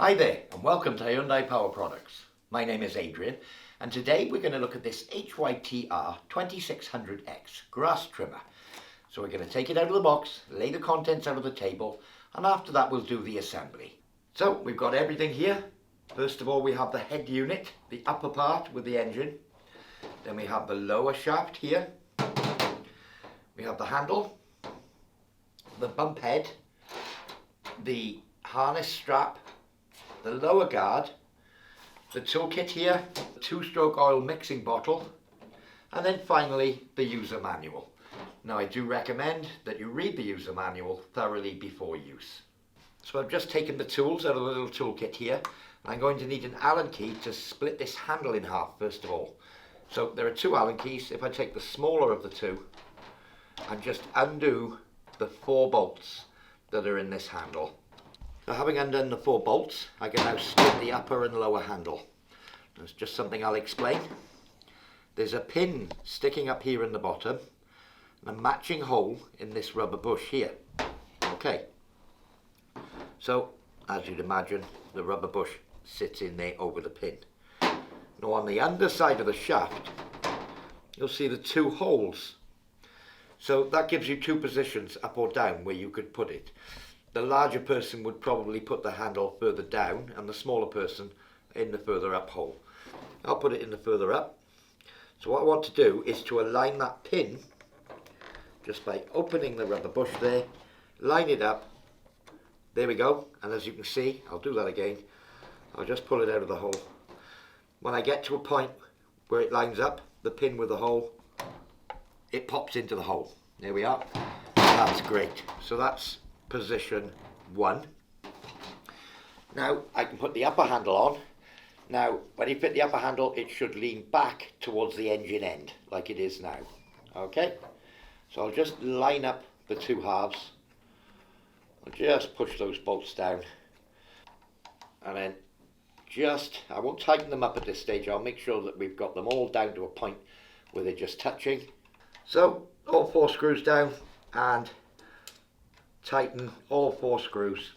Hi there and welcome to Hyundai Power Products. My name is Adrian and today we're going to look at this HYTR2600X grass trimmer. So we're going to take it out of the box, lay the contents out of the table, and after that we'll do the assembly. So we've got everything here. First of all we have the head unit, the upper part with the engine. Then we have the lower shaft here. We have the handle, the bump head, the harness strap, the lower guard, the toolkit here, the 2-stroke oil mixing bottle, and then finally the user manual. Now I do recommend that you read the user manual thoroughly before use. So I've just taken the tools out of the little toolkit here. I'm going to need an Allen key to split this handle in half first of all. So there are 2 Allen keys. If I take the smaller of the 2 and just undo the 4 bolts that are in this handle. Now having undone the 4 bolts, I can now split the upper and lower handle. That's just something I'll explain. There's a pin sticking up here in the bottom and a matching hole in this rubber bush here. Okay, so as you'd imagine, the rubber bush sits in there over the pin. Now on the underside of the shaft, you'll see the 2 holes. So that gives you 2 positions, up or down, where you could put it. The larger person would probably put the handle further down and the smaller person in the further up hole. I'll put it in the further up. So what I want to do is to align that pin just by opening the rubber bush there, line it up. There we go. And as you can see, I'll do that again. I'll just pull it out of the hole. When I get to a point where it lines up, the pin with the hole, it pops into the hole. There we are. That's great. So that's position 1. Now I can put the upper handle on. Now when you fit the upper handle, it should lean back towards the engine end like it is now. Okay, so I'll just line up the 2 halves. I'll just push those bolts down and then I won't tighten them up at this stage. I'll make sure that we've got them all down to a point where they're just touching. So all 4 screws down and tighten all 4 screws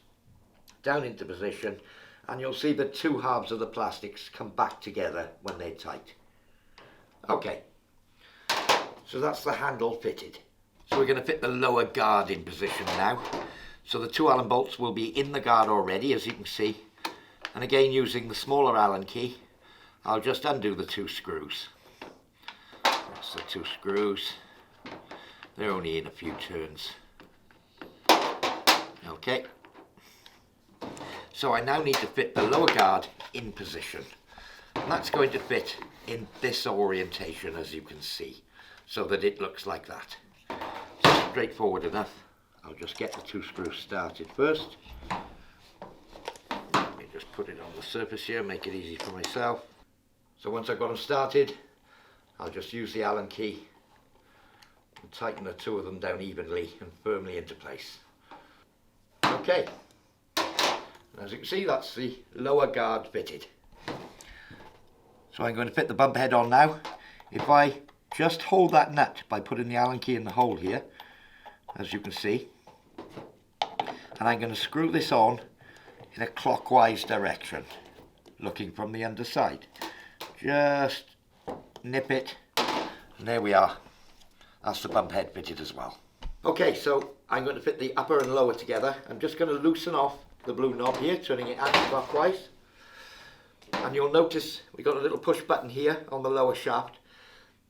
down into position, and you'll see the 2 halves of the plastics come back together when they're tight. Okay, so that's the handle fitted. So we're going to fit the lower guard in position now. So the 2 Allen bolts will be in the guard already, as you can see, and again using the smaller Allen key, I'll just undo the 2 screws. That's the 2 screws. They're only in a few turns. Okay, so I now need to fit the lower guard in position, and that's going to fit in this orientation, as you can see, so that it looks like that. So straightforward enough. I'll just get the 2 screws started first. Let me just put it on the surface here, make it easy for myself. So once I've got them started, I'll just use the Allen key and tighten the 2 of them down evenly and firmly into place. Okay, as you can see, that's the lower guard fitted. So I'm going to fit the bump head on now. If I just hold that nut by putting the Allen key in the hole here, as you can see, and I'm going to screw this on in a clockwise direction, looking from the underside. Just nip it, and there we are. That's the bump head fitted as well. Okay, so I'm going to fit the upper and lower together. I'm just going to loosen off the blue knob here, turning it anti-clockwise. And you'll notice we've got a little push button here on the lower shaft.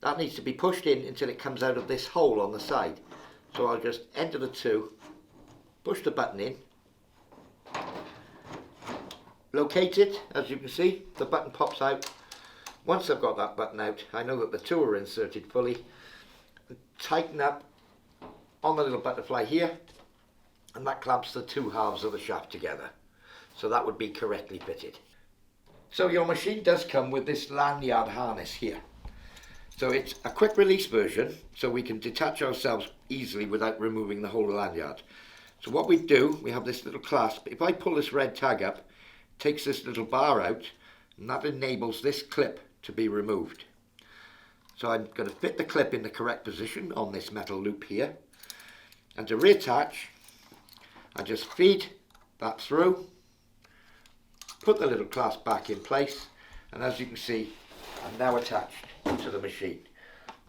That needs to be pushed in until it comes out of this hole on the side. So I'll just enter the 2, push the button in, locate it. As you can see, the button pops out. Once I've got that button out, I know that the 2 are inserted fully. Tighten up on the little butterfly here, and that clamps the 2 halves of the shaft together. So that would be correctly fitted. So your machine does come with this lanyard harness here. So it's a quick release version, so we can detach ourselves easily without removing the whole lanyard. So what we do, we have this little clasp. If I pull this red tag up, it takes this little bar out, and that enables this clip to be removed. So I'm going to fit the clip in the correct position on this metal loop here. And to reattach, I just feed that through Put the little clasp back in place, and as you can see, I'm now attached to the machine.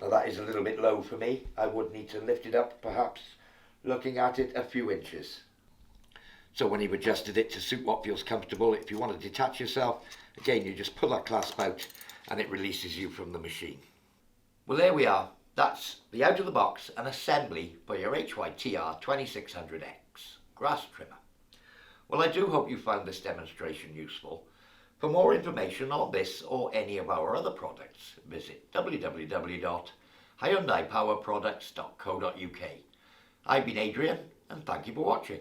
Now that is a little bit low for me. I would need to lift it up, perhaps looking at it, a few inches. So when you've adjusted it to suit what feels comfortable, if you want to detach yourself, again you just pull that clasp out and it releases you from the machine. Well, there we are. That's the out of the box and assembly for your HYTR2600X grass trimmer. Well, I do hope you found this demonstration useful. For more information on this or any of our other products, visit www.hyundaipowerproducts.co.uk. I've been Adrian, and thank you for watching.